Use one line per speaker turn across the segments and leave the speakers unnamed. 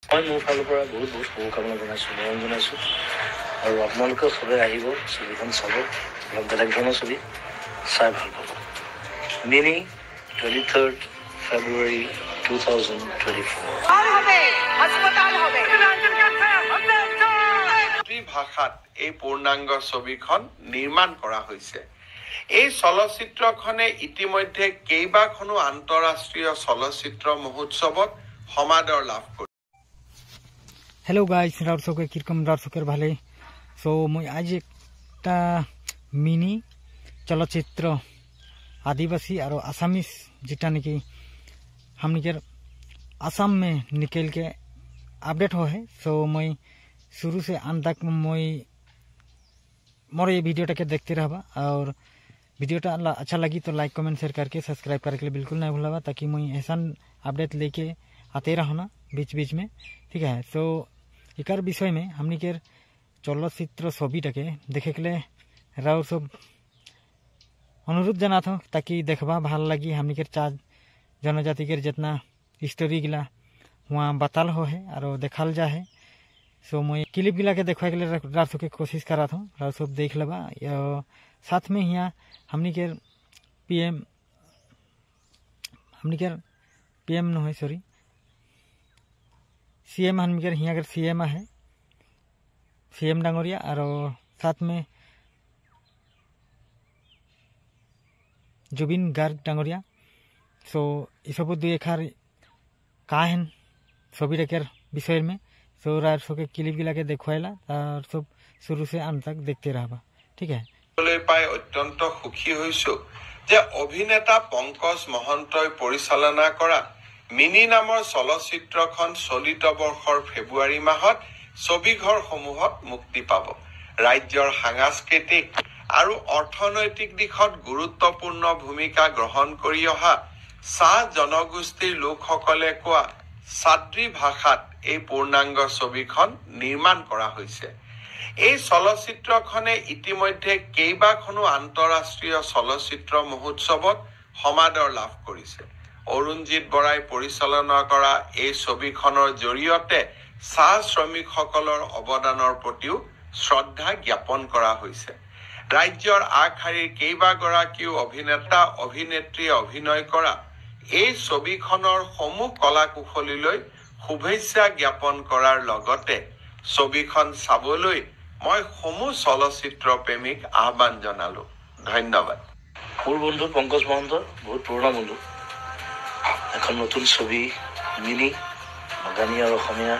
মই মোৰ ফালৰ পৰা বহুত বহুত শুভকামনা জনাইছোঁ, মৰম জনাইছোঁ। আৰু আপোনালোকেও সবেই আহিব, ছবিখন চাব। অলপ বেলেগ ধৰণৰ ছবি চাই ভাল পাব। Mini 23rd February 2024।
ভাষাত এই পূৰ্ণাংগ ছবিখন নিৰ্মাণ কৰা হৈছে। এই চলচ্চিত্ৰখনে ইতিমধ্যে কেইবাখনো আন্তঃৰাষ্ট্ৰীয় চলচ্চিত্ৰ মহোৎসৱত সমাদৰ লাভ কৰিছে।
हेलो गाइस, राउरसोके किरकम राउरसोकेर भाले। सो मैं आज एक मिनी चलचित्र आदिवासी और आसामीस जिटा निकी हम निकर आसाम में निकल के अपडेट हो है। सो मैं शुरू से अंत तक मैं मोर ये वीडियो के देखते रहा। और वीडियो अच्छा लगी तो लाइक कमेंट शेयर करके सब्सक्राइब करके लिए बिल्कुल नहीं भूलवा, ताकि मैं ऐसा अपडेट लेके आते रहो ना बीच बीच में, ठीक है। सो इकार विषय में हमनी के चलचित्र छविटाके देखे के लिए राउर सब अनुरोध जाना था, ताकि देखबा भाल लगी। हमनी के चार जनजाति के जितना स्टोरी गिला वहाँ बताल हो है और देखाल जा है। सो मैं क्लिप गिला के देखा के लिए राउर सब के कोशिश करा था, राउर सब देख लेबा। साथ में यहाँ हमनी के पीएम न है, सॉरी सीएम हमनी के यहाँ सीएम है, सीएम डांगरिया और साथ में जुबिन गार्ग डांगरिया। सो ये सब दुई एखार काहेन छविटार विषय में। सो रार सबके क्लिप गिला के देखुआला और सब शुरू से अंत तक देखते रहा, ठीक है।
পাই অত্যন্ত সুখী হৈছো যে অভিনেতা পংকজ মহন্তই পৰিচালনা কৰা মিনি নামৰ চলচ্চিত্ৰখন চলিত বৰ্ষৰ ফেব্ৰুৱাৰী মাহত ছবিঘৰসমূহত মুক্তি পাব। ৰাজ্যৰ সাংস্কৃতিক আৰু অৰ্থনৈতিক দিশত গুৰুত্বপূৰ্ণ ভূমিকা গ্ৰহণ কৰি অহা চাহ জনগোষ্ঠীৰ লোকসকলে কোৱা সাদ্ৰী ভাষাত এই পূৰ্ণাংগ ছবিখন নিৰ্মাণ কৰা হৈছে। এই চলচ্চিত্ৰখনে ইতিমধ্যে কেইবাখনো আন্তঃৰাষ্ট্ৰীয় চলচ্চিত্ৰ মহোৎসৱত সমাদৰ লাভ কৰিছে। অৰুণজিৎ বৰাই পৰিচালনা কৰা এই ছবিখনৰ জৰিয়তে চাহ শ্ৰমিকসকলৰ অৱদানৰ প্ৰতিও শ্ৰদ্ধা জ্ঞাপন কৰা হৈছে। ৰাজ্যৰ আগশাৰীৰ কেইবাগৰাকীও অভিনেতা অভিনেত্ৰীয়ে অভিনয় কৰা এই ছবিখনৰ সমূহ কলাকুশলীলৈ শুভেচ্ছা জ্ঞাপন কৰাৰ লগতে ছবিখন চাবলৈ মই সমূহ চলচ্চিত্ৰ প্ৰেমীক আহ্বান জনালো। ধন্যবাদ।
মোৰ বন্ধু পংকজ মহন্ত, বহুত পুৰণা বন্ধু। এখন নতুন ছবি মিনি বাগানী আৰু অসমীয়া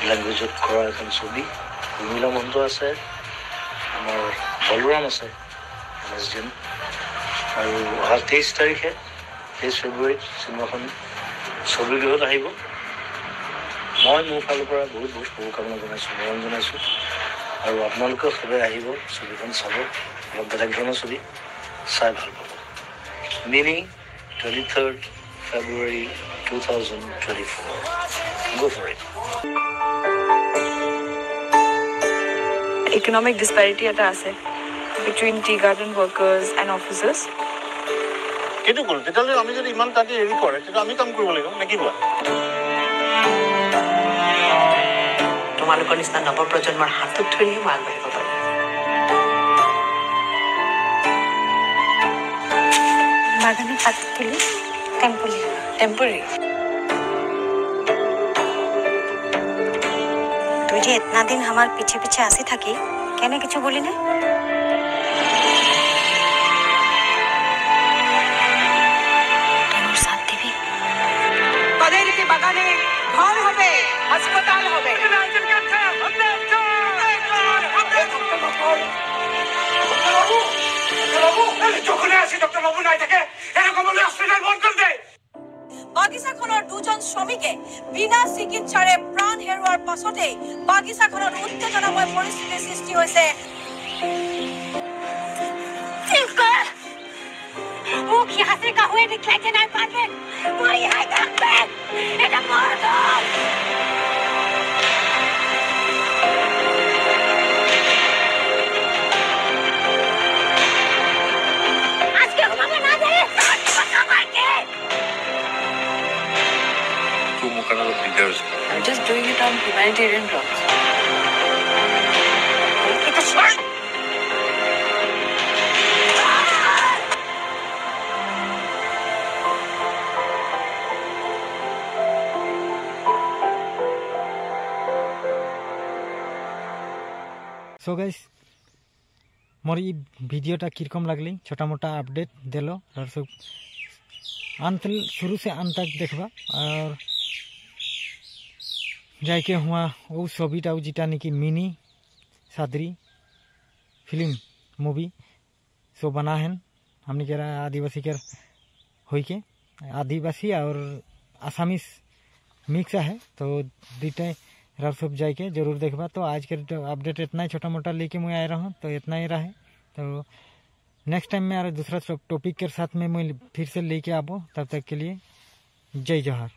লেংগুৱেজত কৰা এখন ছবি। উৰ্মিলা মহন্ত আছে, আমাৰ বলৰাম আছে NSDN। আৰু অহা 23 তাৰিখে 23 ফেব্ৰুৱাৰীত চিনেমাখন ছবিগৃহত আহিব। মই মোৰ ফালৰ পৰা বহুত বহুত শুভকামনা জনাইছোঁ, মৰম জনাইছোঁ। আৰু আপোনালোকেও সবেই আহিব, ছবিখন চাব। অলপ বেলেগ ধৰণৰ ছবি চাই ভাল পাব। Mini 23rd February 2024। Go for it.
Economic disparity at আছে between tea garden workers and officers.
কেটো কৰো তেতিয়ালে আমি যদি ইমান তাকে হেৰি কৰে তেতিয়া আমি কাম কৰিব লাগিব নেকি কোৱা?
তোমালোকৰ নিচিনা নৱপ্ৰজন্মৰ হাতত ধৰিহে মই আগবাঢ়িব পাৰিম।
বাগানে হাত তুলি টেম্পোরারি
তুই যে इतना दिन हमार पीछे पीछे आसी থাকি কেন কিছু বলি না?
বাগানে ঘর হবে, হাসপাতাল হবে। বাগিচাখনৰ দুজন শ্ৰমিকে বিনা চিকিৎসাৰে প্ৰাণ হেৰুৱাৰ পাছতে বাগিচাখনত উত্তেজনাময় পৰিস্থিতিৰ সৃষ্টি হৈছে। मुख यहाँ से कहुए निकले के नहीं पाते, वो यहाँ पे इधर मार दो। आज के हुआ में ना जाए, बता मार के।
Como canal of leaders
I'm just doing it on humanitarian grounds.
So guys मोर ये भिडियोटा किरकम लगली छोटा मोटा अपडेट दिलो और सब अंत शुरू से अंत तक देखबा और जाके हुआ वो छविटा जेटा निकी मिनी सादरी फिल्म मूवी सो बना है हमने कह रहा आदिवासी के हुई के आदिवासी और आसामीस मिक्स है तो दुटे रर सब जाके जरूर देखबा। तो आज के अपडेट इतना ही छोटा मोटा लेके मैं आ रहा हूँ तो इतना ही रहे। तो नेक्स्ट टाइम में और दूसरा टॉपिक के साथ में मैं फिर से लेके आबो। तब तक के लिए जय जोहार।